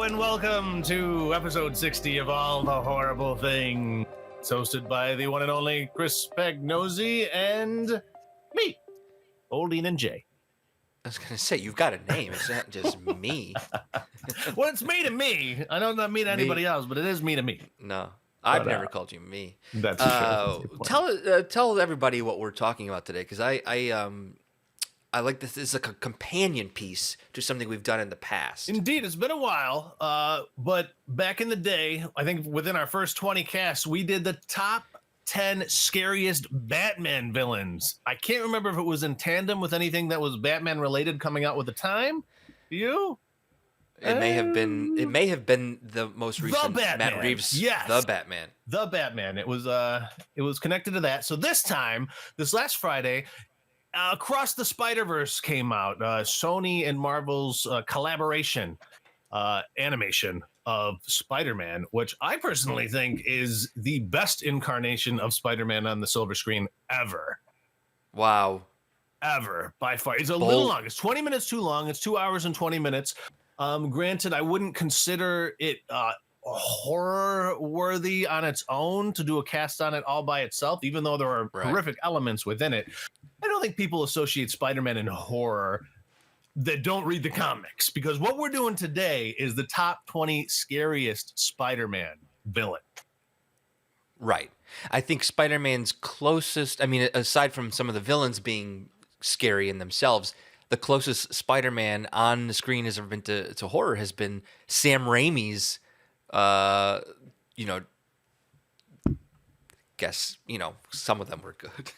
and welcome to episode 60 of All the Horrible Things. It's hosted by the one and only Chris Spagnosi and me, old Enan J. I was going to say, you've got a name. It's not just me. Well, it's me to me. I don't mean anybody else, but it is me to me. No, I've never called you me. That's true. Tell everybody what we're talking about today, because I like this. This is like a companion piece to something we've done in the past. Indeed, it's been a while, but back in the day, I think within our first 20 casts, we did the top 10 scariest Batman villains. I can't remember if it was in tandem with anything that was Batman related coming out with the time. You? It may have been. It may have been the most recent Matt Reeves. Yes, the Batman. The Batman. It was connected to that. So this last Friday, Across the Spiderverse came out. Sony and Marvel's collaboration animation of Spider-Man, which I personally think is the best incarnation of Spider-Man on the silver screen ever. Wow. Ever, by far. It's a little long. It's 20 minutes too long. It's 2 hours and 20 minutes. Granted, I wouldn't consider it horror worthy on its own to do a cast on it all by itself, even though there are horrific elements within it. I don't think people associate Spider-Man and horror that don't read the comics, because what we're doing today is the top 20 scariest Spider-Man villain. Right. I think Spider-Man's closest, I mean, aside from some of the villains being scary in themselves, the closest Spider-Man on the screen has ever been to horror has been Sam Raimi's, some of them were good.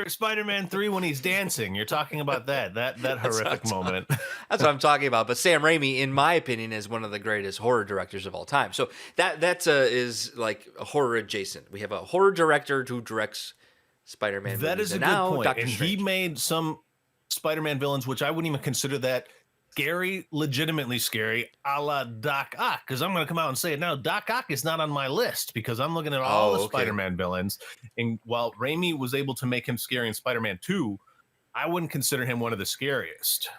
Spider-Man 3 when he's dancing. You're talking about that horrific moment. That's what I'm talking about. But Sam Raimi, in my opinion, is one of the greatest horror directors of all time. So that is like a horror adjacent. We have a horror director who directs Spider-Man movies. That is a good point. And he made some Spider-Man villains, which I wouldn't even consider that scary, legitimately scary, a la Doc Ock, because I'm going to come out and say it now. Doc Ock is not on my list because I'm looking at all the Spider-Man villains. And while Raimi was able to make him scary in Spider-Man 2, I wouldn't consider him one of the scariest.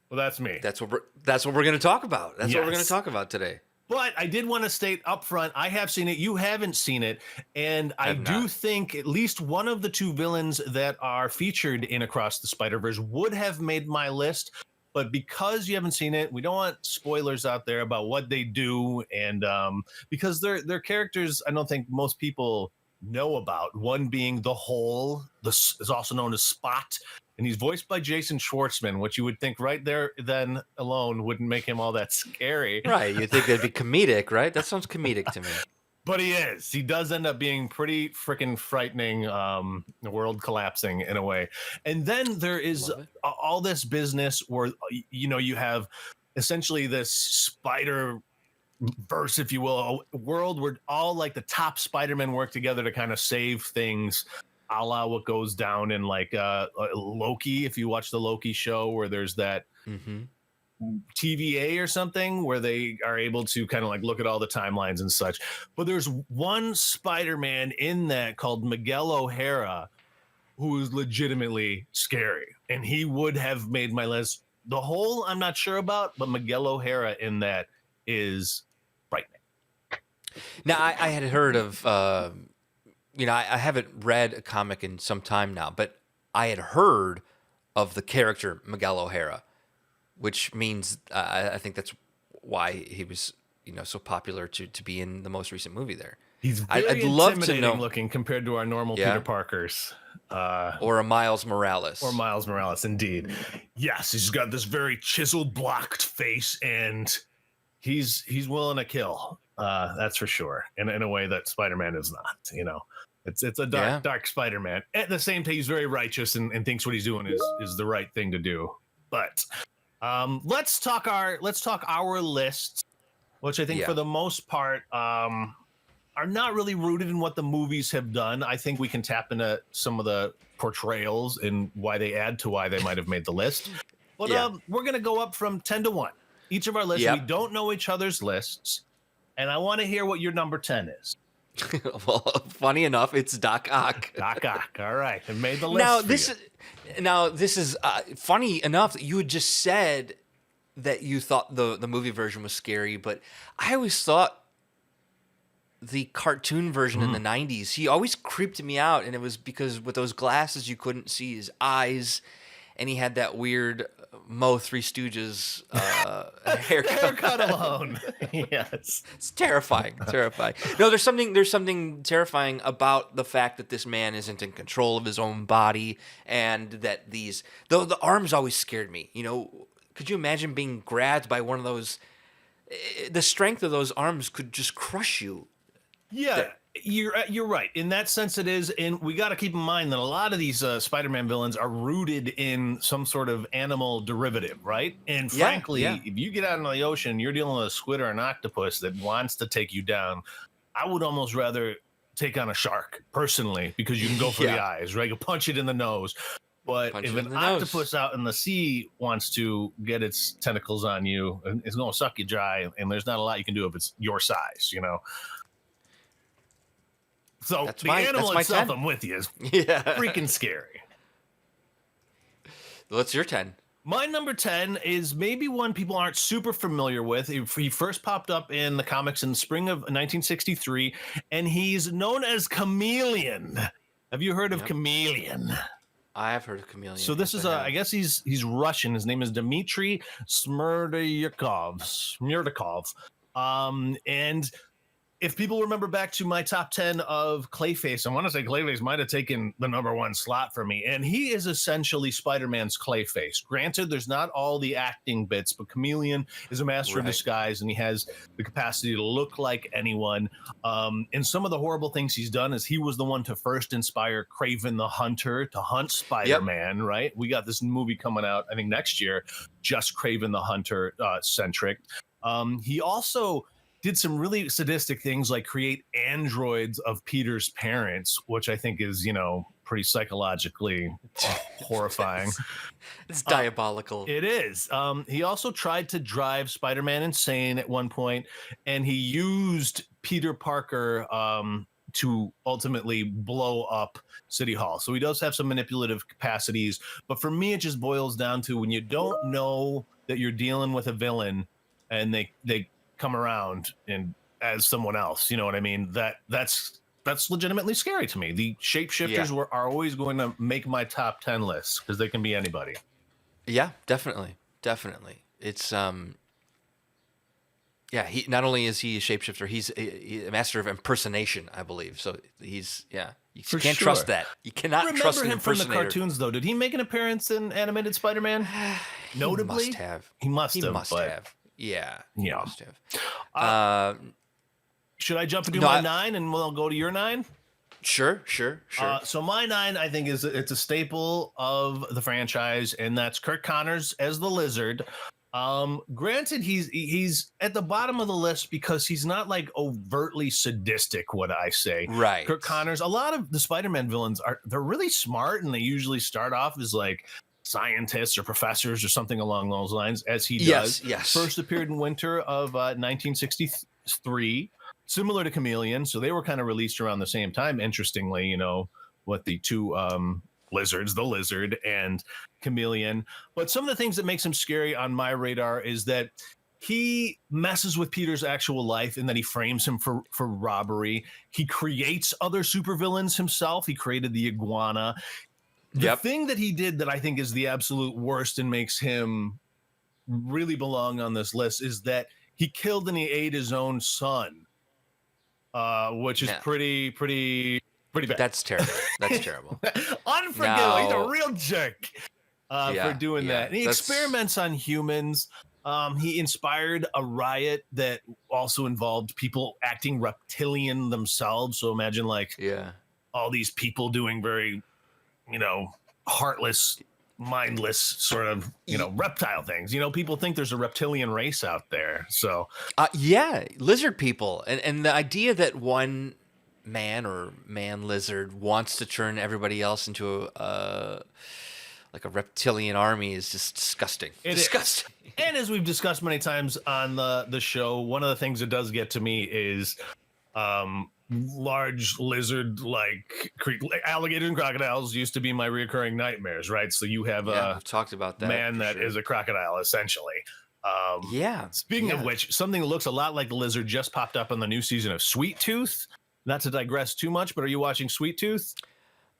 Well, that's me. That's what we're going to talk about. That's what we're going to talk about today. But I did want to state up front, I have seen it. You haven't seen it. And I do think at least one of the two villains that are featured in Across the Spider-Verse would have made my list. But because you haven't seen it, we don't want spoilers out there about what they do. And because they're characters I don't think most people know about. One being the Hole, is also known as Spot. And he's voiced by Jason Schwartzman, which you would think right there then alone wouldn't make him all that scary. Right. You'd think that'd be comedic, right? That sounds comedic to me. But he is. He does end up being pretty freaking frightening, the world collapsing in a way. And then there is all this business where, you have essentially this Spider-Verse, if you will, a world where all like the top Spider-Men work together to kind of save things. A la what goes down in like Loki, if you watch the Loki show, where there's that TVA or something where they are able to kind of like look at all the timelines and such. But there's one Spider-Man in that called Miguel O'Hara who is legitimately scary. And he would have made my list. The Whole, I'm not sure about, but Miguel O'Hara in that is frightening. Now, I had heard of... I haven't read a comic in some time now, but I had heard of the character Miguel O'Hara, which means I think that's why he was, so popular to be in the most recent movie there. He's very I'd love to know looking compared to our normal Peter Parkers. Or a Miles Morales. Or Miles Morales, indeed. Yes, he's got this very chiseled, blocked face, and he's willing to kill. That's for sure. In a way that Spider-Man is not, It's a dark Spider-Man. At the same time, he's very righteous and thinks what he's doing is the right thing to do. But let's talk our lists, which I think for the most part are not really rooted in what the movies have done. I think we can tap into some of the portrayals and why they add to why they might have made the list. But we're going to go up from 10 to 1. Each of our lists, we don't know each other's lists. And I want to hear what your number 10 is. Well, funny enough, it's Doc Ock. Doc Ock. All right. I made the list. Now, this is funny enough that you had just said that you thought the movie version was scary, but I always thought the cartoon version in the 90s, he always creeped me out, and it was because with those glasses you couldn't see his eyes, and he had that weird Mo Three Stooges Haircut alone. Yes. It's terrifying, terrifying. No, there's something terrifying about the fact that this man isn't in control of his own body, and that the arms always scared me. You know, could you imagine being grabbed by one of those? The strength of those arms could just crush you. Yeah, you're right. In that sense, it is, and we got to keep in mind that a lot of these Spider-Man villains are rooted in some sort of animal derivative, right? And frankly, if you get out into the ocean, you're dealing with a squid or an octopus that wants to take you down. I would almost rather take on a shark personally, because you can go for the eyes, right? You punch it in the nose. But if an octopus out in the sea wants to get its tentacles on you, it's going to suck you dry, and there's not a lot you can do if it's your size, you know? So the animal itself, 10. I'm with you, is freaking scary. What's your 10? My number 10 is maybe one people aren't super familiar with. He first popped up in the comics in the spring of 1963, and he's known as Chameleon. Have you heard of Chameleon? I have heard of Chameleon. So this is I guess he's Russian. His name is Dmitry Smerdyakov. And if people remember back to my top 10 of Clayface, I want to say Clayface might have taken the number 1 slot for me. And he is essentially Spider-Man's Clayface. Granted, there's not all the acting bits, but Chameleon is a master of disguise, and he has the capacity to look like anyone. And some of the horrible things he's done is he was the one to first inspire Kraven the Hunter to hunt Spider-Man, right? We got this movie coming out, I think next year, just Kraven the Hunter centric. He also did some really sadistic things like create androids of Peter's parents, which I think is, you know, pretty psychologically horrifying. It's diabolical. It is. He also tried to drive Spider-Man insane at one point, and he used Peter Parker to ultimately blow up City Hall. So he does have some manipulative capacities, but for me, it just boils down to when you don't know that you're dealing with a villain and they come around and as someone else, you know what I mean? That's legitimately scary to me. The shapeshifters are always going to make my top 10 lists because they can be anybody. Yeah, definitely. It's he not only is he a shapeshifter, he's a master of impersonation, I believe. So he's you can't trust that. You cannot trust an impersonator. From the cartoons, though. Did he make an appearance in animated Spider-Man? Notably, he must have. Yeah, he must have. Should I jump into my 9 and we'll go to your 9? Sure. So my 9, I think, it's a staple of the franchise, and that's Kirk Connors as the Lizard. Granted, he's at the bottom of the list because he's not like overtly sadistic, would I say? Right. Kirk Connors. A lot of the Spider-Man villains they're really smart, and they usually start off as like scientists or professors or something along those lines, as he does. Yes. First appeared in winter of 1963, similar to Chameleon. So they were kind of released around the same time, interestingly, you know, what the two lizards, the Lizard and Chameleon. But some of the things that makes him scary on my radar is that he messes with Peter's actual life and that he frames him for robbery. He creates other supervillains himself. He created the iguana. The thing that he did that I think is the absolute worst and makes him really belong on this list is that he killed and he ate his own son, which is pretty bad. That's terrible. Unforgivable. He's a real jerk for doing that. And he experiments on humans. He inspired a riot that also involved people acting reptilian themselves. So imagine all these people doing very, you know, heartless, mindless sort of, you know, reptile things. You know, people think there's a reptilian race out there. So lizard people. And the idea that one man or man lizard wants to turn everybody else into like a reptilian army is just disgusting. Disgusting. And as we've discussed many times on the show, one of the things that does get to me is large lizard like alligators and crocodiles used to be my reoccurring nightmares, right? So you have I've talked about that man that is a crocodile essentially. Yeah. Speaking of Yeah. which, something that looks a lot like the lizard just popped up on the new season of Sweet Tooth. Not to digress too much, but are you watching Sweet Tooth?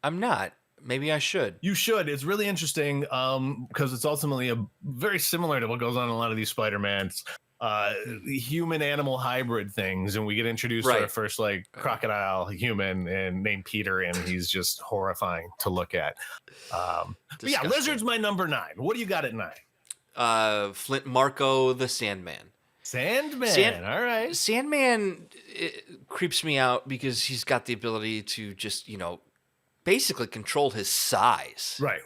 I'm not. Maybe I should. You should. It's really interesting because it's ultimately very similar to what goes on in a lot of these Spider-Mans, human animal hybrid things, and we get introduced to our Right. first like crocodile human and named Peter, and he's just horrifying to look at. But yeah, Disgusting. Lizard's my number 9. What do you got at 9? Flint Marco the Sandman. Sandman. All right. Sandman creeps me out because he's got the ability to just, basically control his size. Right.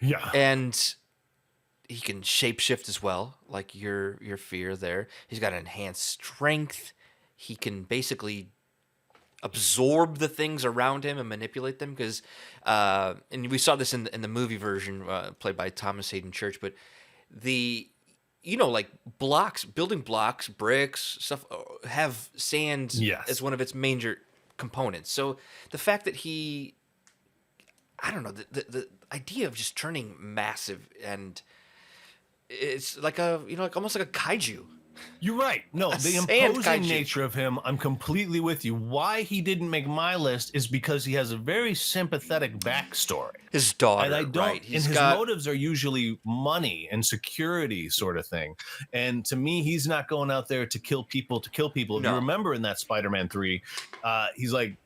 Yeah. And he can shapeshift as well, like your fear there. He's got enhanced strength. He can basically absorb the things around him and manipulate them because and we saw this in the movie version played by Thomas Hayden Church, but the like building blocks, bricks, stuff have sand Yes. as one of its major components. So the fact that I don't know, the idea of just turning massive and it's like like almost like a kaiju. You're right. No, the sand imposing kaiju. nature of him, I'm completely with you. Why he didn't make my list is because he has a very sympathetic backstory. His daughter, And I don't, right? and his motives are usually money and security sort of thing. And to me, he's not going out there to kill people. If you remember in that Spider-Man 3, he's like,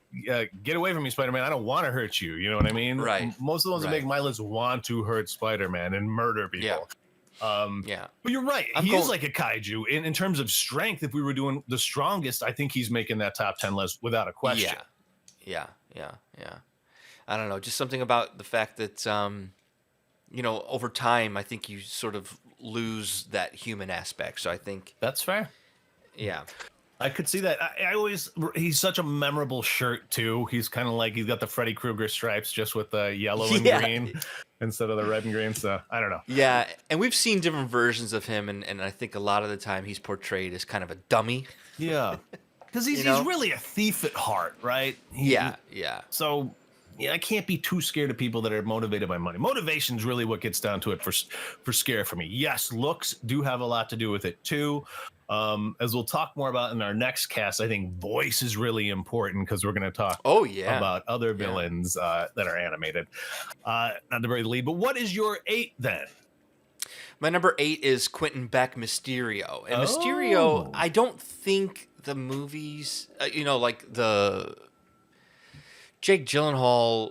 get away from me, Spider-Man. I don't want to hurt you. You know what I mean? Right. Most of the ones that Right. make my list want to hurt Spider-Man and murder people. Yeah. But you're right. He is like a kaiju. In terms of strength, if we were doing the strongest, I think he's making that top 10 list without a question. Yeah. I don't know, just something about the fact that over time I think you sort of lose that human aspect. So I think That's fair. yeah. I could see that. He's such a memorable shirt too. He's kind of like, he's got the Freddy Krueger stripes just with the yellow and green instead of the red and green. So I don't know. Yeah, and we've seen different versions of him, and I think a lot of the time he's portrayed as kind of a dummy. Yeah. Because he's really a thief at heart, right? Yeah. So yeah, I can't be too scared of people that are motivated by money. Motivation's really what gets down to it for scare for me. Yes, looks do have a lot to do with it too. As we'll talk more about in our next cast, I think voice is really important because we're going to talk about other villains that are animated. Not to bury the lead, but what is your 8 then? My number 8 is Quentin Beck Mysterio. And Mysterio, I don't think the movies, like the Jake Gyllenhaal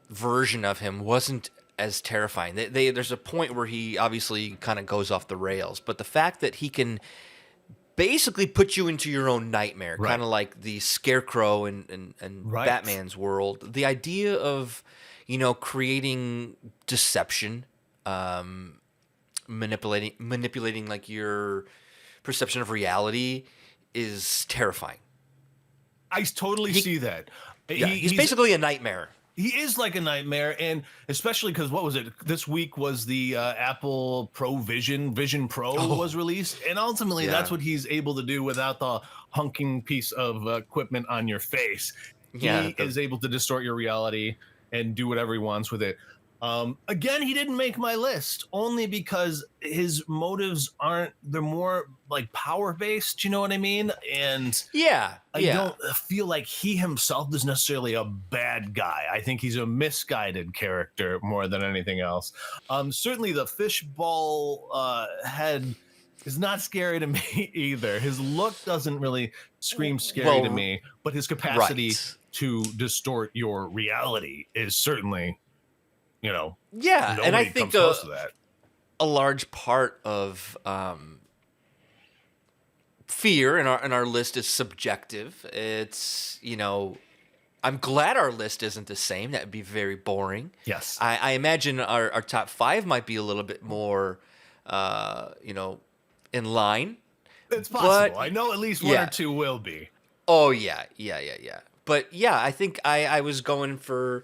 version of him wasn't as terrifying. There's a point where he obviously kind of goes off the rails, but the fact that he can basically put you into your own nightmare, kind of like the Scarecrow and Batman's world. The idea of, creating deception, manipulating like your perception of reality is terrifying. I totally see that. Yeah, he's basically a nightmare. He is like a nightmare, and especially because what was it? This week was the Apple Pro Vision Pro was released, and ultimately that's what he's able to do without the hunking piece of equipment on your face. He is able to distort your reality and do whatever he wants with it. Again, he didn't make my list only because his motives they're more like power based. You know what I mean? And I don't feel like he himself is necessarily a bad guy. I think he's a misguided character more than anything else. Certainly the fishbowl head is not scary to me either. His look doesn't really scream scary to me, but his capacity to distort your reality is certainly, and I think close to that. A large part of fear in our list is subjective. It's I'm glad our list isn't the same. That would be very boring. Yes, I imagine our top 5 might be a little bit more in line. It's possible. I know at least 1 or 2 will be. Oh yeah. But yeah, I think I was going for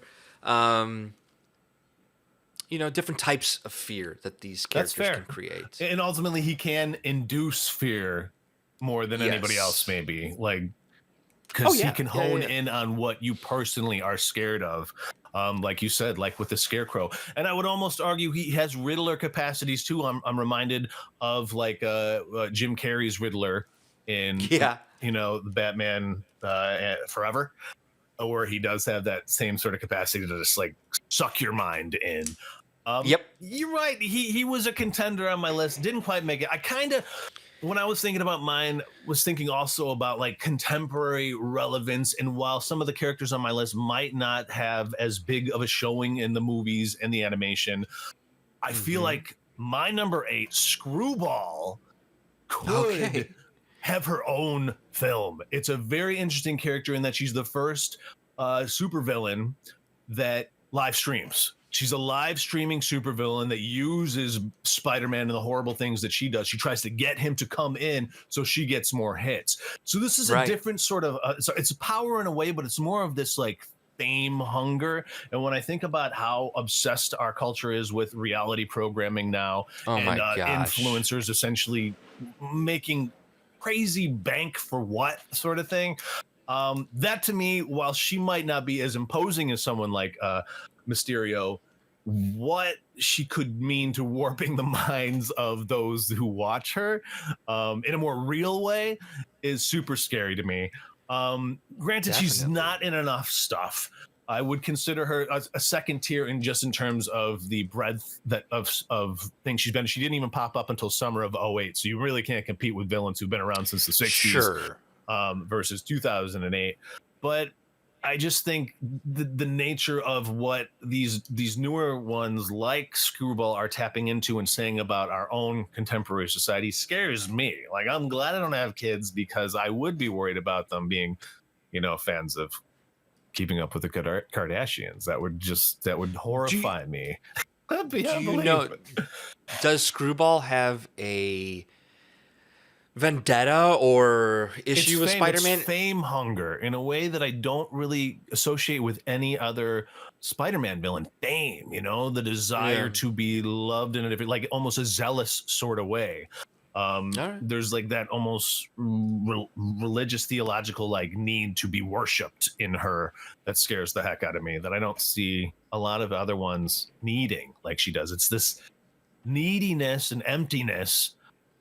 different types of fear that these characters can create. And ultimately he can induce fear more than anybody else, maybe. Like, because he can hone in on what you personally are scared of. like you said, like with the Scarecrow. And I would almost argue he has Riddler capacities too. I'm reminded of like Jim Carrey's Riddler in Yeah. the Batman Forever, where he does have that same sort of capacity to just like suck your mind in. Yep. You're right. He was a contender on my list. Didn't quite make it. I kind of, when I was thinking about mine, was thinking also about like contemporary relevance. And while some of the characters on my list might not have as big of a showing in the movies and the animation, I feel like my number 8, Screwball, could have her own film. It's a very interesting character in that she's the first supervillain that live streams. She's a live streaming supervillain that uses Spider-Man and the horrible things that she does. She tries to get him to come in so she gets more hits. So this is a different sort of, so it's power in a way, but it's more of this like fame hunger. And when I think about how obsessed our culture is with reality programming now, and influencers essentially making crazy bank for what sort of thing, that to me, while she might not be as imposing as someone like Mysterio, what she could mean to warping the minds of those who watch her in a more real way is super scary to me. Granted, she's not in enough stuff. I would consider her a second tier in terms of the breadth of things she's been. She didn't even pop up until summer of 2008, so you really can't compete with villains who've been around since the 60s versus 2008. But I just think the nature of what these newer ones like Screwball are tapping into and saying about our own contemporary society scares me. Like, I'm glad I don't have kids, because I would be worried about them being, fans of Keeping Up with the Kardashians. That would horrify me. Do you know? Does Screwball have a vendetta or issue with Spider-Man? It's fame hunger in a way that I don't really associate with any other Spider-Man villain. Fame, the desire to be loved in a different, like almost a zealous sort of way. There's like that almost religious theological like need to be worshipped in her that scares the heck out of me, that I don't see a lot of other ones needing like she does. It's this neediness and emptiness.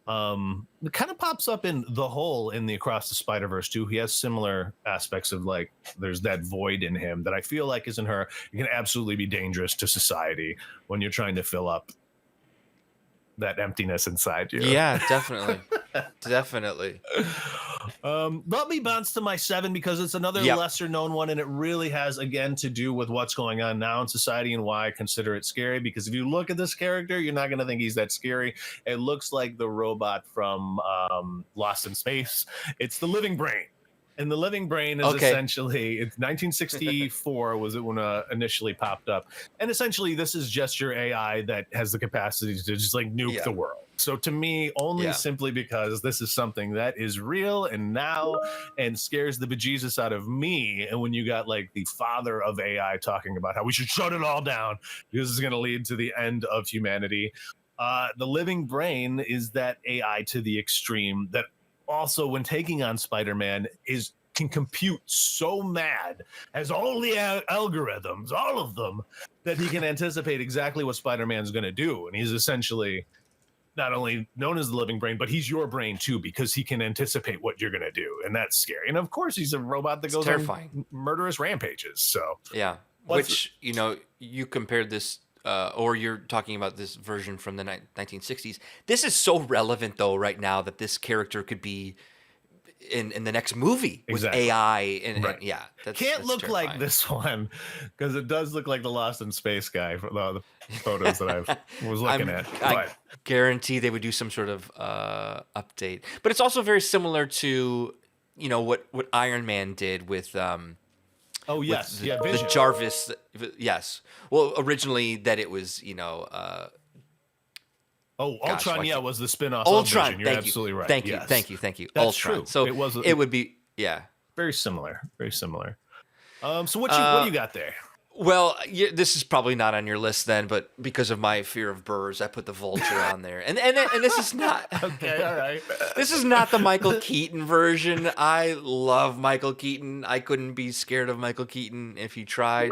It kind of pops up in The Hole in the Across the Spider-Verse too. He has similar aspects of like, there's that void in him that I feel like is in her. It can absolutely be dangerous to society when you're trying to fill up that emptiness inside you. Yeah, definitely. Definitely. Let me bounce to my 7, because it's another lesser known one, and it really has again to do with what's going on now in society and why I consider it scary. Because if you look at this character, you're not going to think he's that scary. It looks like the robot from Lost in Space. It's the Living Brain. And the Living Brain is essentially, it's 1964 was it when initially popped up. And essentially this is just your AI that has the capacity to just like nuke the world. So to me, only simply because this is something that is real and now and scares the bejesus out of me. And when you got like the father of AI talking about how we should shut it all down because it's going to lead to the end of humanity. The Living Brain is that AI to the extreme that also, when taking on Spider-Man, can compute so mad, has all the algorithms, all of them, that he can anticipate exactly what Spider-Man's going to do. And he's essentially not only known as the Living Brain, but he's your brain too, because he can anticipate what you're going to do. And that's scary. And of course, he's a robot that goes on murderous rampages. So yeah, which, you compared this or you're talking about this version from the 1960s. This is so relevant, though, right now, that this character could be in the next movie with AI. And yeah, that's look terrifying. like this one, because it does look like the Lost in Space guy for the photos that I was looking at. I guarantee they would do some sort of update. But it's also very similar to, what Iron Man did with... Oh, yes. The Jarvis. Yes. Well, originally that it was, Ultron, was the spin-off Ultron, of Vision. You're absolutely right. Thank you. That's Ultron. True. So it would be, very similar. So what you got there? Well, this is probably not on your list then, but because of my fear of birds, I put the vulture on there. And this is not Okay, all right. this is not the Michael Keaton version. I love Michael Keaton. I couldn't be scared of Michael Keaton if he tried.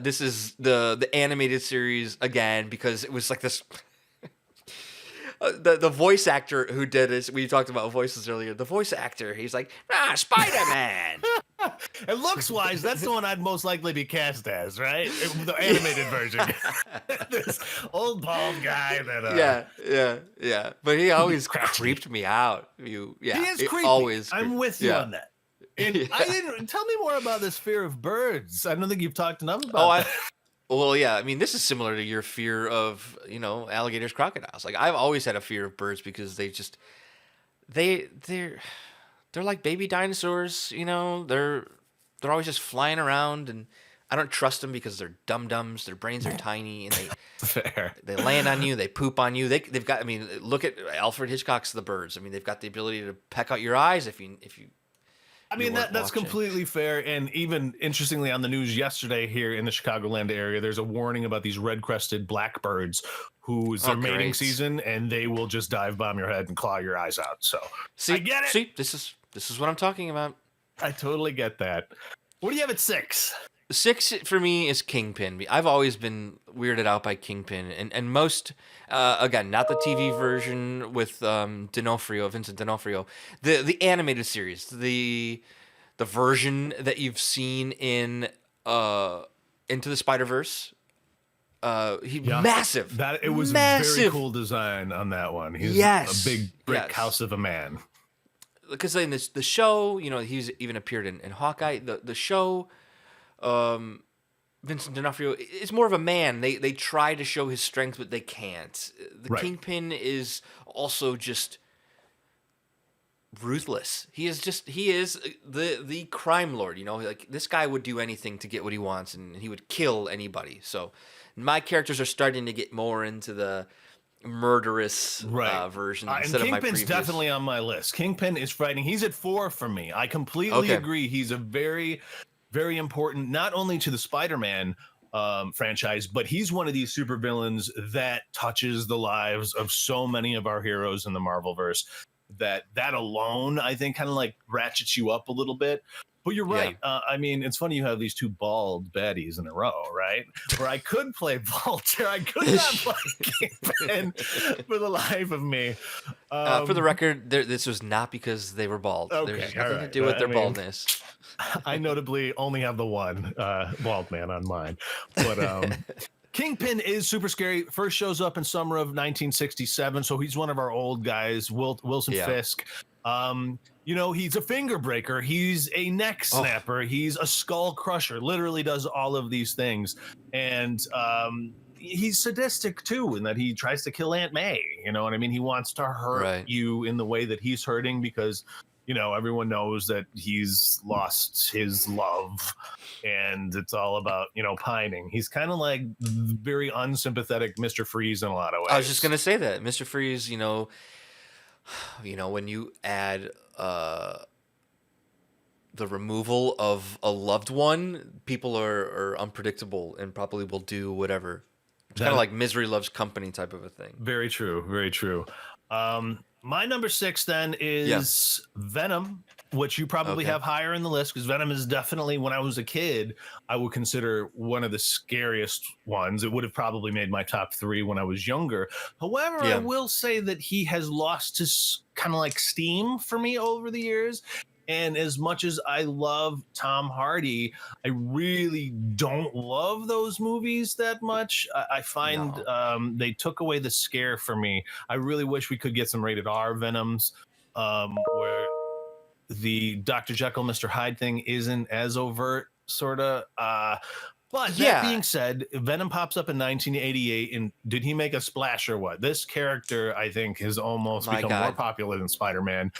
This is the animated series again because it was like this. The voice actor who did this, we talked about voices earlier. The voice actor, he's like, Spider-Man. And looks wise, that's the one I'd most likely be cast as, right? The animated version. This old bald guy that yeah. But he always creeped me out. He is creepy. Always. I'm with you on that. And I didn't tell me more about this fear of birds. I don't think you've talked enough about that. Well, yeah. I mean, this is similar to your fear of, alligators, crocodiles. Like I've always had a fear of birds because they're like baby dinosaurs. They're always just flying around, and I don't trust them because they're dum-dums. Their brains are tiny, and they land on you. They poop on you. They've got. I mean, look at Alfred Hitchcock's The Birds. I mean, they've got the ability to peck out your eyes if you. I mean, that's completely fair. And even interestingly, on the news yesterday here in the Chicagoland area, there's a warning about these red-crested blackbirds who's their mating season, and they will just dive bomb your head and claw your eyes out. So I get it. See, this is what I'm talking about. I totally get that. What do you have at 6? 6 for me is Kingpin. I've always been weirded out by Kingpin, and most again, not the TV version with Vincent D'Onofrio, the animated series, the version that you've seen in Into the Spiderverse. Massive. It was massive. A very cool design on that one. He's a big brick house of a man. Because in the show, he's even appeared in Hawkeye. The show. Vincent D'Onofrio is more of a man. They try to show his strength, but they can't. The Kingpin is also just ruthless. He is the crime lord. Like this guy would do anything to get what he wants, and he would kill anybody. So my characters are starting to get more into the murderous version instead of my previous. Kingpin's definitely on my list. Kingpin is frightening. He's at 4 for me. I completely agree. He's a very, very important, not only to the Spider-Man franchise, but he's one of these supervillains that touches the lives of so many of our heroes in the Marvelverse. That alone, I think, kind of like ratchets you up a little bit. But you're right. I mean, it's funny you have these two bald baddies in a row, right? Where I could play Vulture, I could not play Kingpin for the life of me. For the record, this was not because they were bald. There's nothing to do with their baldness. I notably only have the one bald man on mine. But Kingpin is super scary. First shows up in summer of 1967, so he's one of our old guys, Wilson Fisk. He's a finger breaker. He's a neck snapper. He's a skull crusher. Literally does all of these things. And he's sadistic too, in that he tries to kill Aunt May. You know what I mean? He wants to hurt you in the way that he's hurting because, everyone knows that he's lost his love and it's all about, pining. He's kind of like very unsympathetic Mr. Freeze in a lot of ways. I was just going to say that. Mr. Freeze, when you add the removal of a loved one, people are unpredictable and probably will do whatever. It's kind of like Misery Loves Company type of a thing. Very true. Very true. My number 6 then is Venom, which you probably have higher in the list because Venom is definitely, when I was a kid, I would consider one of the scariest ones. It would have probably made my top 3 when I was younger. However, I will say that he has lost his kind of like steam for me over the years. And as much as I love Tom Hardy, I really don't love those movies that much. I find they took away the scare for me. I really wish we could get some rated R Venoms where the Dr. Jekyll, Mr. Hyde thing isn't as overt, sort of. But that being said, Venom pops up in 1988, and did he make a splash or what? This character, I think, has almost become more popular than Spider-Man.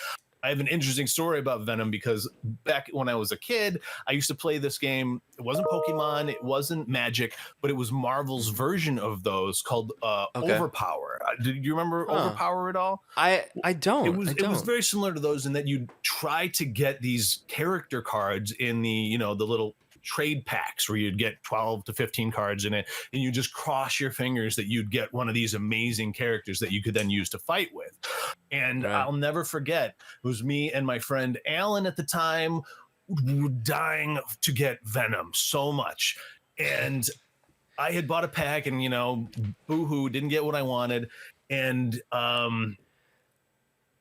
I have an interesting story about Venom because back when I was a kid, I used to play this game. It wasn't Pokemon, it wasn't Magic, but it was Marvel's version of those called Overpower. Did you remember Overpower at all? I don't. It was very similar to those in that you try to get these character cards in the the little trade packs where you'd get 12 to 15 cards in it, and you just cross your fingers that you'd get one of these amazing characters that you could then use to fight with. And Right. I'll never forget, it was me and my friend Alan at the time dying to get Venom so much. And I had bought a pack and, boo-hoo, didn't get what I wanted. And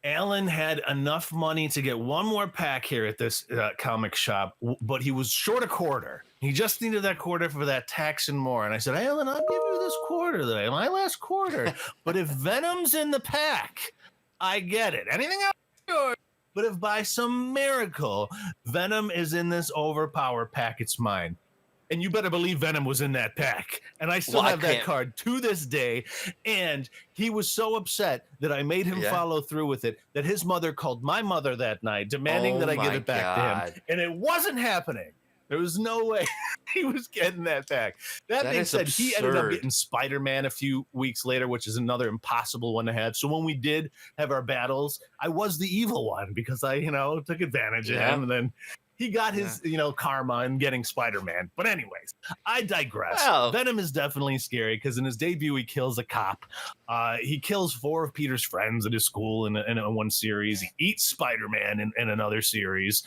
Alan had enough money to get one more pack here at this comic shop, but he was short a quarter. He just needed that quarter for that tax and more. And I said, Alan, I'll give you this quarter, my last quarter. But if Venom's in the pack, I get it. Anything else? Sure. But if by some miracle Venom is in this overpower pack, it's mine. And you better believe Venom was in that pack. And I still have that card to this day. And he was so upset that I made him follow through with it, that his mother called my mother that night, demanding that I give it back to him. And it wasn't happening. There was no way he was getting that back. That being said, he ended up getting Spider-Man a few weeks later, which is another impossible one to have. So when we did have our battles, I was the evil one because I, took advantage of him. And then he got his, karma in getting Spider-Man. But anyways, I digress. Well, Venom is definitely scary because in his debut, he kills a cop. He kills 4 of Peter's friends at his school in one series. He eats Spider-Man in another series.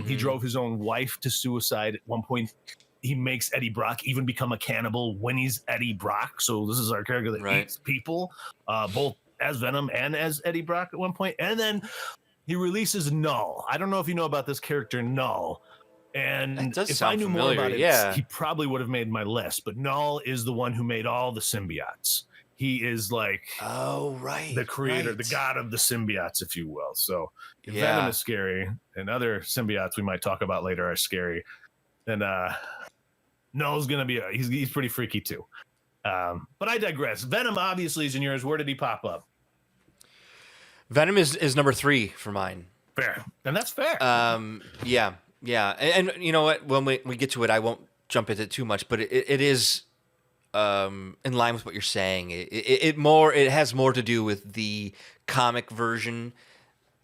He drove his own wife to suicide at one point. He makes Eddie Brock even become a cannibal when he's Eddie Brock. So this is our character that eats people, both as Venom and as Eddie Brock at one point. And then he releases Null. I don't know if you know about this character, Null. And if I knew more about it, he probably would have made my list. But Null is the one who made all the symbiotes. He is like the creator, the god of the symbiotes, if you will. So Venom is scary, and other symbiotes we might talk about later are scary. And Null's going to be, he's pretty freaky too. But I digress. Venom obviously is in yours. Where did he pop up? Venom is number 3 for mine. Fair. And that's fair. Yeah. And you know what? When we get to it, I won't jump into it too much, but it is in line with what you're saying. It has more to do with the comic version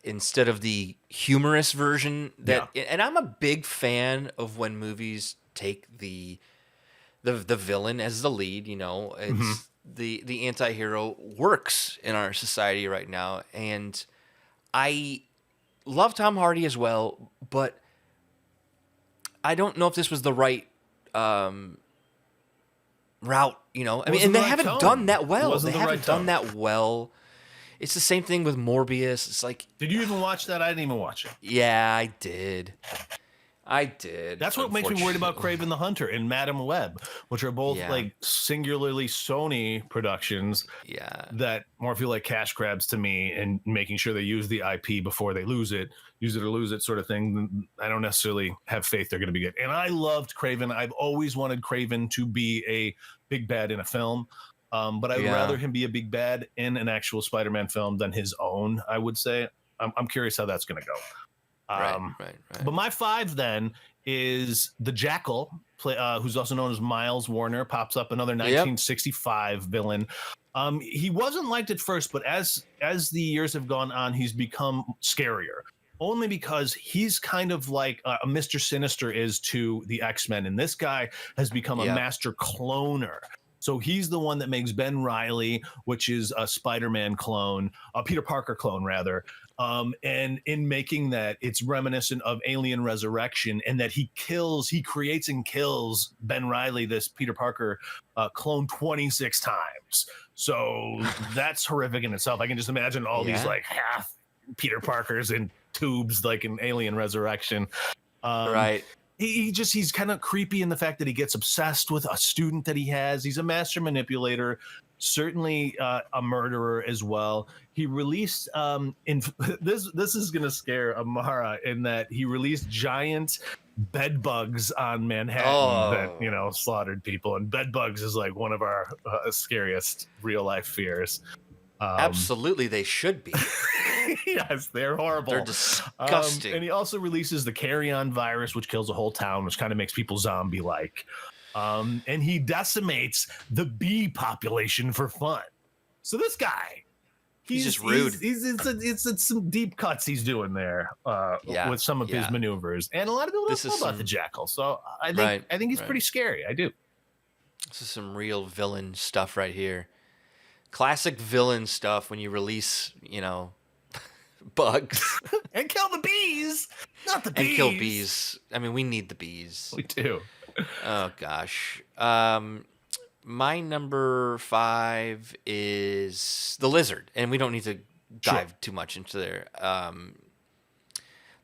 instead of the humorous version. And I'm a big fan of when movies take the villain as the lead. It's the anti-hero works in our society right now, and I love Tom Hardy as well, but I don't know if this was the right route. I mean, and they haven't done that well. They haven't done that well. It's the same thing with Morbius. It's like, did you even watch that? I didn't even watch it. Yeah, I did. That's what makes me worried about Kraven the Hunter and Madam Web, which are both like singularly Sony productions that more feel like cash grabs to me, and making sure they use the IP before they use it or lose it sort of thing. I don't necessarily have faith they're going to be good. And I loved Kraven. I've always wanted Kraven to be a big bad in a film. But I'd rather him be a big bad in an actual Spider-Man film than his own, I would say. I'm curious how that's going to go. Right. But my 5 then is the Jackal, who's also known as Miles Warner, pops up, another 1965 villain. He wasn't liked at first, but as the years have gone on, he's become scarier. Only because he's kind of like a Mr. Sinister is to the X-Men, and this guy has become a master cloner. So he's the one that makes Ben Reilly, which is a Spider-Man clone, a Peter Parker clone, rather. And in making that, it's reminiscent of Alien Resurrection, and that he creates and kills Ben Reilly, this Peter Parker clone, 26 times. So that's horrific in itself. I can just imagine all these like half Peter Parkers in tubes, like in Alien Resurrection. Right. He's kind of creepy in the fact that he gets obsessed with a student that he has. He's a master manipulator, certainly a murderer as well. He released this is going to scare Amara, in that he released giant bed bugs on Manhattan that slaughtered people, and bed bugs is like one of our scariest real life fears. Absolutely, they should be. Yes, they're horrible. They're disgusting. And he also releases the carrion virus, which kills a whole town, which kind of makes people zombie-like. And he decimates the bee population for fun. So this guy He's just rude. It's some deep cuts he's doing there with some of his maneuvers, and a lot of people don't know about the Jackal. So I think he's pretty scary. I do. This is some real villain stuff right here. Classic villain stuff when you release, bugs and kill the bees, not the bees. And kill bees. I mean, we need the bees. We do. Oh gosh. My number 5 is the lizard, and we don't need to dive too much into there. The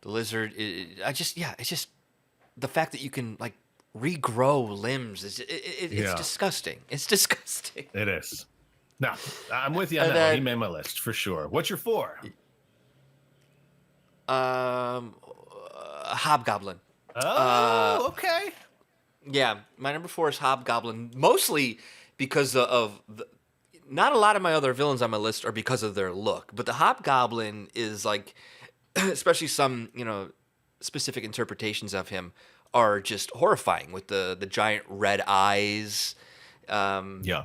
lizard, it's just the fact that you can like regrow limbs. It's disgusting. It's disgusting. It is. No, I'm with you on that. He made my list for sure. What's your 4? Hobgoblin. Oh, okay. Yeah, my number 4 is Hobgoblin, mostly because of not a lot of my other villains on my list are because of their look, but the Hobgoblin is like, especially some, specific interpretations of him are just horrifying with the giant red eyes. Yeah.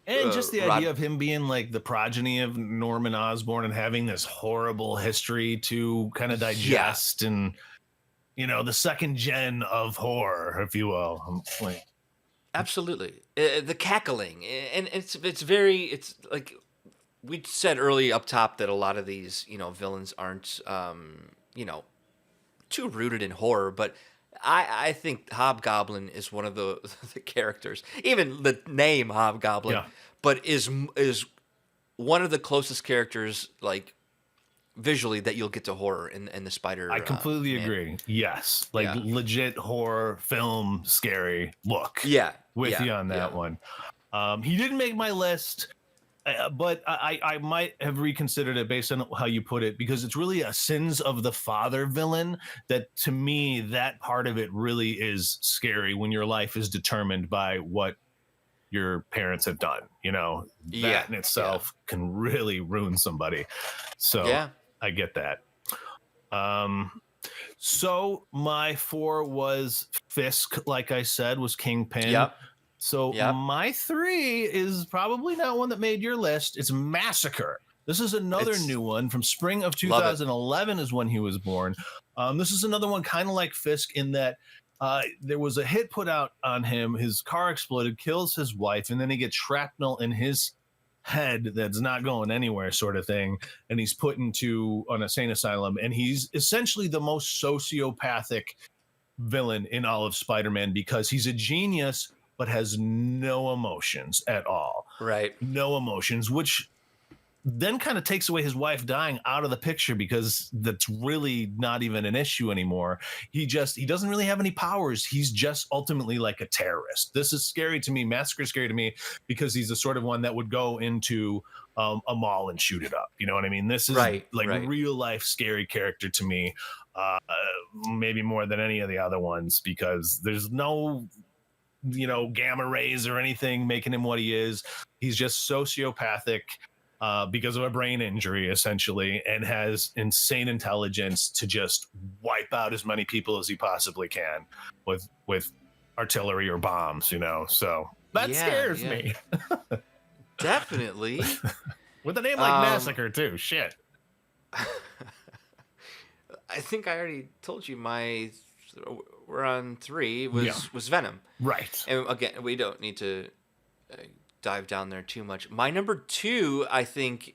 And just the idea of him being like the progeny of Norman Osborn and having this horrible history to kind of digest and, the second gen of horror, if you will. Absolutely. The cackling. And it's like we said early up top that a lot of these, villains aren't, too rooted in horror, but I think Hobgoblin is one of the characters, even the name Hobgoblin, but is one of the closest characters, like visually, that you'll get to horror in the Spider. I completely agree. Yes, legit horror film, scary look. Yeah, with you on that one. He didn't make my list. But I might have reconsidered it based on how you put it, because it's really a sins of the father villain that, to me, that part of it really is scary when your life is determined by what your parents have done. That in itself can really ruin somebody. So I get that. So my 4 was Fisk, like I said, was Kingpin. Yep. So my 3 is probably not one that made your list. It's Massacre. This is another new one from spring of 2011 is when he was born. This is another one kind of like Fisk in that there was a hit put out on him. His car exploded, kills his wife, and then he gets shrapnel in his head that's not going anywhere, sort of thing. And he's put into an insane asylum. And he's essentially the most sociopathic villain in all of Spider-Man because he's a genius but has no emotions at all. Right. No emotions, which then kind of takes away his wife dying out of the picture because that's really not even an issue anymore. He doesn't really have any powers. He's just ultimately like a terrorist. This is scary to me. Massacre is scary to me because he's the sort of one that would go into a mall and shoot it up. You know what I mean? This is real life scary character to me, maybe more than any of the other ones, because there's no gamma rays or anything making him what he is. He's just sociopathic because of a brain injury, essentially, and has insane intelligence to just wipe out as many people as he possibly can with artillery or bombs, So that scares me. Definitely. With a name like Massacre, too. Shit. I think I already told you we're on 3 was Venom. Right. And again, we don't need to dive down there too much. My number 2, I think,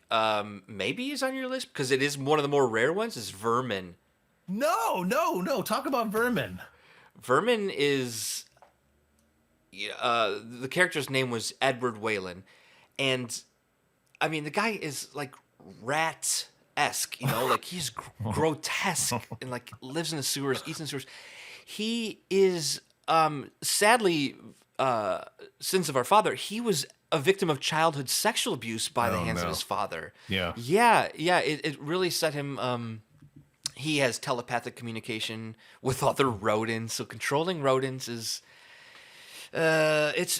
maybe is on your list because it is one of the more rare ones, is Vermin. No. Talk about Vermin. Vermin is the character's name was Edward Whalen. And I mean, the guy is like rat-esque, like he's grotesque and like lives in the sewers, eats in the sewers. He is, sadly, sins of our father. He was a victim of childhood sexual abuse by the hands of his father. Yeah. It really set him. He has telepathic communication with other rodents. So controlling rodents is, it's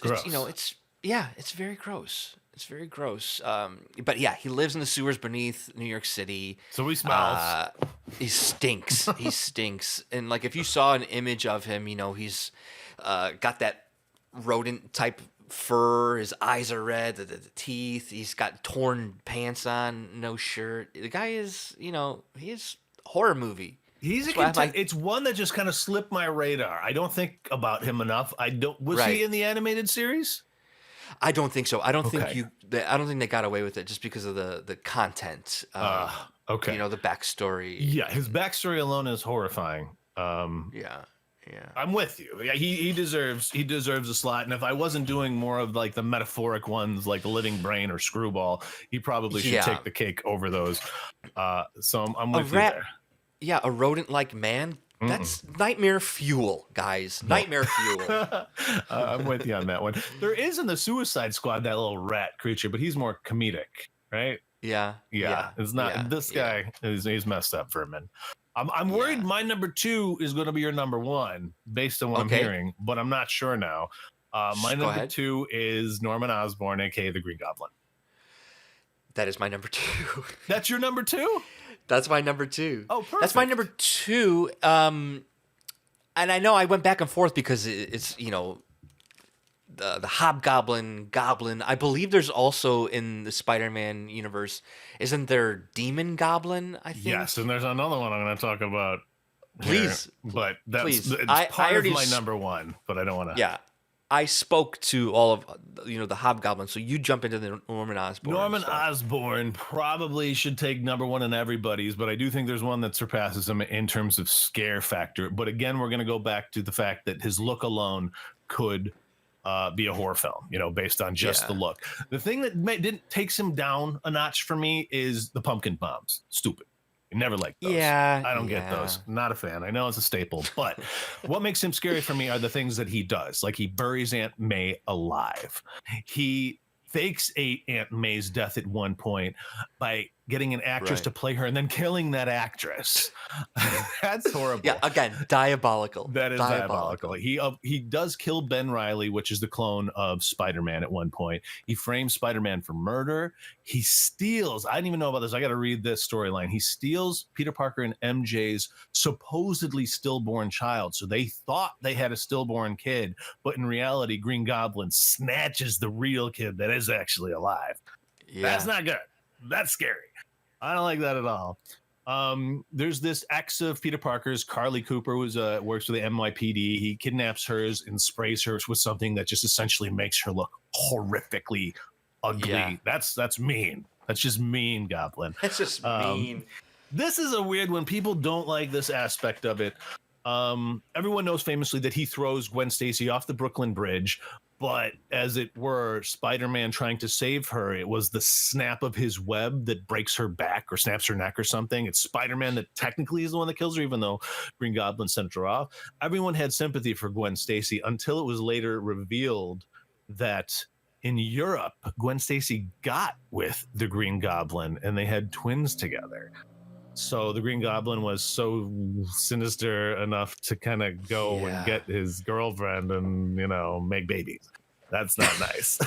very gross. It's very gross. But yeah, he lives in the sewers beneath New York City. So he smells. He stinks. He stinks. And like if you saw an image of him, he's got that rodent type fur. His eyes are red. The teeth. He's got torn pants on. No shirt. The guy is, he's horror movie. He's it's one that just kind of slipped my radar. I don't think about him enough. Was he in the animated series? I don't think so. I don't think Okay. I don't think they got away with it just because of the content. Okay. The backstory. Yeah, his backstory alone is horrifying. Yeah. I'm with you. Yeah, he deserves a slot. And if I wasn't doing more of like the metaphoric ones, like the Living Brain or Screwball, he probably should take the cake over those. So I'm with you there. Yeah, a rodent-like man. That's nightmare fuel, guys. Nightmare fuel. I'm with you on that one. There is in the Suicide Squad that little rat creature, but he's more comedic, right? Yeah. It's not this guy. He's messed up for a minute. I'm worried my number 2 is going to be your number 1 based on what I'm hearing, but I'm not sure now. My number 2 is Norman Osborn, aka the Green Goblin. That is my number 2. That's your number 2? That's my number 2. Oh, perfect. That's my number 2. And I know I went back and forth because it's the Hobgoblin, Goblin. I believe there's also in the Spider-Man universe, isn't there Demon Goblin? I think. Yes, and there's another one I'm going to talk about. Please, but that's it's part of my number 1, but I don't want to. Yeah. I spoke to all of the Hobgoblins, so you jump into the Norman Osborn. Norman Osborn probably should take number 1 in everybody's, but I do think there's one that surpasses him in terms of scare factor. But again, we're going to go back to the fact that his look alone could be a horror film, based on just the look. The thing that takes him down a notch for me is the pumpkin bombs. Stupid. I never liked those. Yeah, I don't get those. Not a fan. I know it's a staple, but what makes him scary for me are the things that he does. Like he buries Aunt May alive. He fakes Aunt May's death at one point by getting an actress to play her and then killing that actress. That's horrible. Yeah, again, diabolical. That is diabolical. He does kill Ben Reilly, which is the clone of Spider-Man at one point. He frames Spider-Man for murder. He steals, I didn't even know about this. I got to read this storyline. He steals Peter Parker and MJ's supposedly stillborn child. So they thought they had a stillborn kid, but in reality, Green Goblin snatches the real kid that is actually alive. Yeah. That's not good. That's scary. I don't like that at all. There's this ex of Peter Parker's, Carly Cooper, who works for the NYPD. He kidnaps hers and sprays her with something that just essentially makes her look horrifically ugly. Yeah. That's mean. That's just mean, Goblin. That's just mean. This is a weird one. People don't like this aspect of it. Everyone knows famously that he throws Gwen Stacy off the Brooklyn Bridge, but as it were, Spider-Man trying to save her, it was the snap of his web that breaks her back or snaps her neck or something. It's Spider-Man that technically is the one that kills her, even though Green Goblin sent her off. Everyone had sympathy for Gwen Stacy until it was later revealed that in Europe, Gwen Stacy got with the Green Goblin and they had twins together. So the Green Goblin was so sinister enough to kind of go and get his girlfriend and, make babies. That's not nice.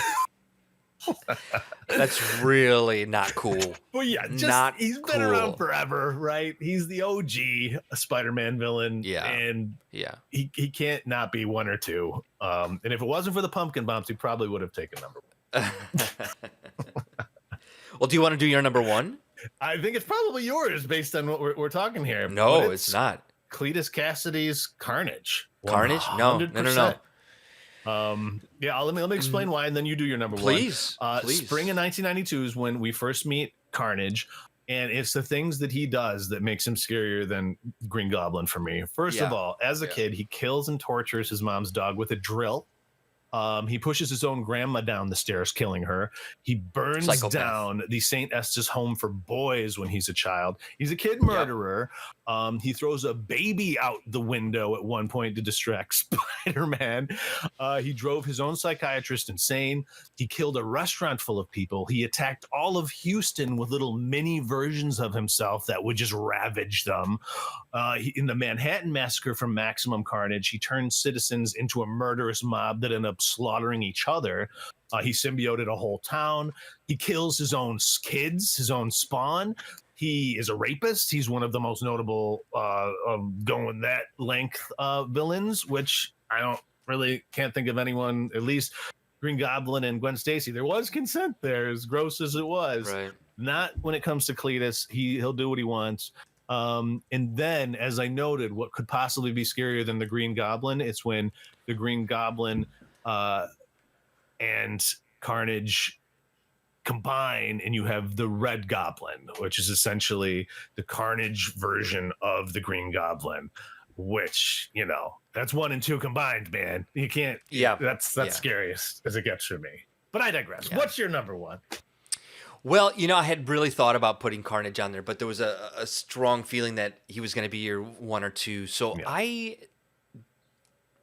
That's really not cool. Well, yeah, he's been around forever, right? He's the OG Spider-Man villain. Yeah. And he can't not be 1 or 2. And if it wasn't for the pumpkin bombs, he probably would have taken number 1. Well, do you want to do your number 1? I think it's probably yours based on what we're talking here. No, it's not. Cletus Cassidy's Carnage. Carnage? No. Let me explain why, and then you do your number 1. Please. Spring of 1992 is when we first meet Carnage, and it's the things that he does that makes him scarier than Green Goblin for me. First of all, as a kid, he kills and tortures his mom's dog with a drill. He pushes his own grandma down the stairs, killing her. He burns down the St. Estes home for boys when he's a child. He's a kid murderer. He throws a baby out the window at one point to distract Spider-Man. He drove his own psychiatrist insane. He killed a restaurant full of people. He attacked all of Houston with little mini versions of himself that would just ravage them. In the Manhattan Massacre from Maximum Carnage, he turned citizens into a murderous mob that ended up slaughtering each other. He symbioted a whole town. He kills his own kids, his own spawn. He is a rapist. He's one of the most notable going that length villains, which I can't think of anyone, at least Green Goblin and Gwen Stacy, there was consent there, as gross as it was. Right. Not when it comes to Cletus. He'll do what he wants. And then, as I noted, what could possibly be scarier than the Green Goblin? It's when the Green Goblin and Carnage combine, and you have the Red Goblin, which is essentially the Carnage version of the Green Goblin. Which, you know, that's 1 and 2 combined, man. You can't. Yeah, that's scariest as it gets for me. But I digress. Yeah. What's your number 1? Well, you know, I had really thought about putting Carnage on there, but there was a strong feeling that he was going to be your 1 or 2. So I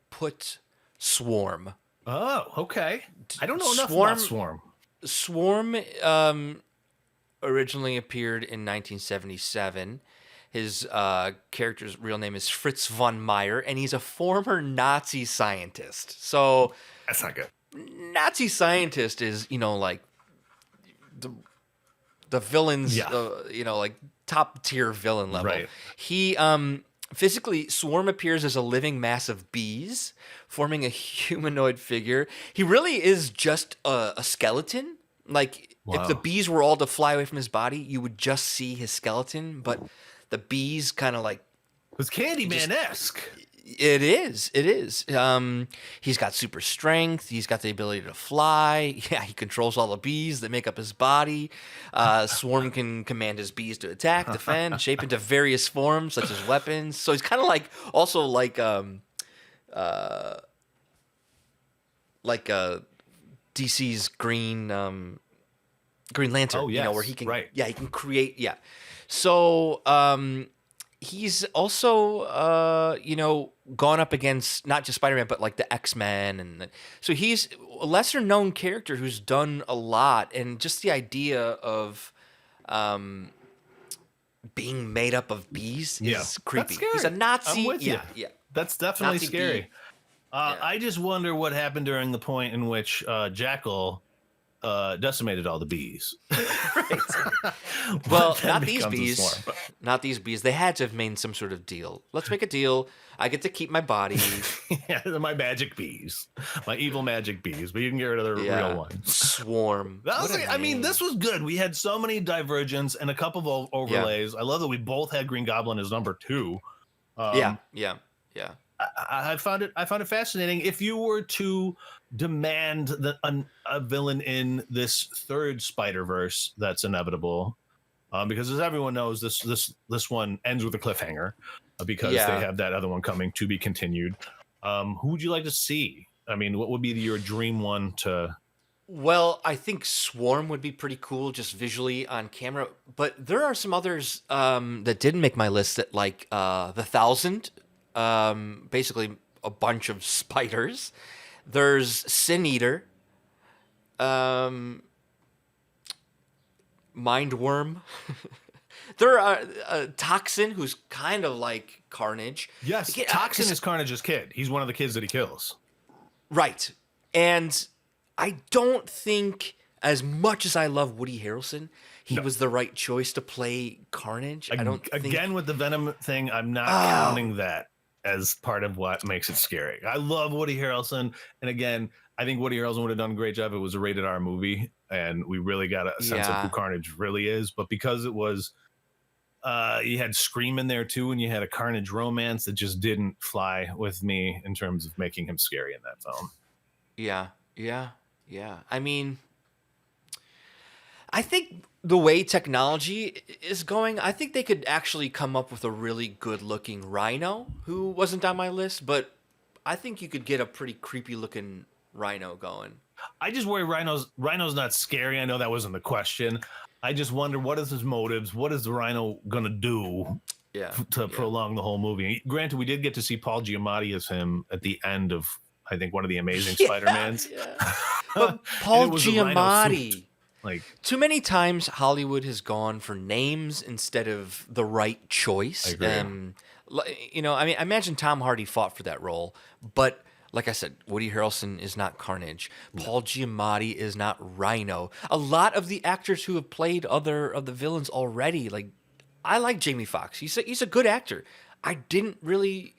put Swarm. Oh, okay. I don't know enough about Swarm. Swarm originally appeared in 1977. His character's real name is Fritz von Meyer, and he's a former Nazi scientist. So that's not good. Nazi scientist is, you know, like the villains, you know, like top tier villain level. Right. He physically, Swarm appears as a living mass of bees, forming a humanoid figure. He really is just a skeleton. Like if the bees were all to fly away from his body, you would just see his skeleton, but the bees kind of like... It was Candyman-esque. It is. He's got super strength. He's got the ability to fly. Yeah, he controls all the bees that make up his body. Swarm can command his bees to attack, defend, shape into various forms, such as weapons. So he's kind of like... Also like DC's Green Lantern. Oh, yes. You know, where he can... Right. Yeah, he can create... Yeah. So he's also, you know, gone up against not just Spider-Man, but like the X-Men. So he's a lesser known character who's done a lot. And just the idea of being made up of bees is creepy. He's a Nazi. I'm with you. Yeah. That's definitely Nazi scary. bee. I just wonder what happened during the point in which Jackal decimated all the bees. Well, not these bees. Not these bees. They had to have made some sort of deal. Let's make a deal. I get to keep my body. Yeah, my magic bees, my evil magic bees, but you can get rid of the real ones. Swarm. I mean, this was good. We had so many divergence and a couple of overlays. I love that we both had Green Goblin as number 2. Yeah. I found it fascinating. If you were to demand a villain in this third Spiderverse that's inevitable, because as everyone knows, this one ends with a cliffhanger because they have that other one coming to be continued. Who would you like to see? I mean, what would be your dream one to? Well, I think Swarm would be pretty cool just visually on camera, but there are some others that didn't make my list that like the 1,000. Basically a bunch of spiders. There's Sin Eater, Mindworm. There are Toxin, who's kind of like Carnage. Yes, Toxin is Carnage's kid. He's one of the kids that he kills. Right. And I don't think, as much as I love Woody Harrelson, he was the right choice to play Carnage. I don't think... Again, with the Venom thing, I'm not counting that as part of what makes it scary. I love Woody Harrelson. And again, I think Woody Harrelson would have done a great job. It was a rated R movie, and we really got a sense of who Carnage really is. But because it was, you had Scream in there too, and you had a Carnage romance that just didn't fly with me in terms of making him scary in that film. Yeah. I mean, I think the way technology is going, I think they could actually come up with a really good-looking Rhino who wasn't on my list, but I think you could get a pretty creepy-looking Rhino going. I just worry Rhino's not scary. I know that wasn't the question. I just wonder, what is his motives? What is the Rhino going to do to prolong the whole movie? Granted, we did get to see Paul Giamatti as him at the end of, I think, one of the Amazing Spider-Mans. Yeah. But Paul Giamatti... Like, too many times Hollywood has gone for names instead of the right choice. I agree. You know, I mean, I imagine Tom Hardy fought for that role, but like I said, Woody Harrelson is not Carnage. Paul Giamatti is not Rhino. A lot of the actors who have played other of the villains already, like, I like Jamie Foxx. He's a good actor. I didn't really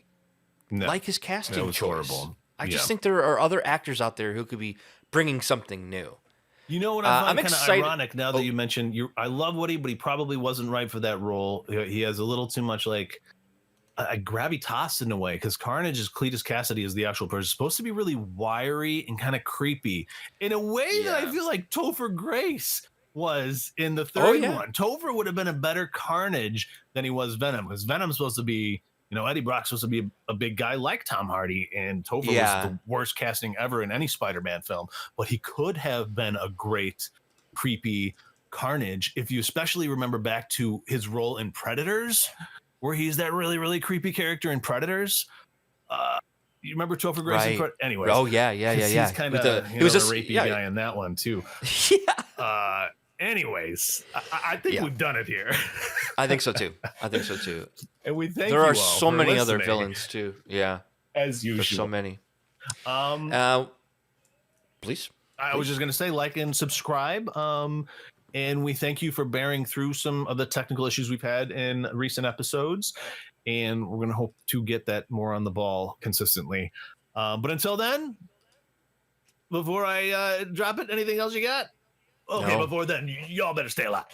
like his casting choice. Horrible. I just think there are other actors out there who could be bringing something new. You know what I I'm find kind of excited. ironic now that you mentioned I love Woody, but he probably wasn't right for that role. He has a little too much like a gravitas in a way, because Carnage is Cletus Cassidy is the actual person supposed to be really wiry and kind of creepy in a way that I Yeah. feel like Topher Grace was in the Oh, third yeah. one. Topher would have been a better Carnage than he was Venom, because Venom's supposed to be, Eddie Brock's supposed to be a big guy like Tom Hardy, and Topher was Yeah. the worst casting ever in any Spider-Man film, but he could have been a great creepy Carnage if you especially remember back to his role in Predators, where he's that really, really creepy character in Predators. You remember Topher Grace in Right. Anyways. Oh, yeah. He's kind With of, he was a a rapey guy in that one, too. Yeah. Anyways, I think we've done it here. I think so, too. And we thank there you are all so for many other listening, villains, too. Yeah. as usual. There's so many. Please. I was just going to say, like and subscribe. And we thank you for bearing through some of the technical issues we've had in recent episodes. And we're going to hope to get that more on the ball consistently. But until then, before I drop it, anything else you got? Okay, No. before then, y'all better stay alive.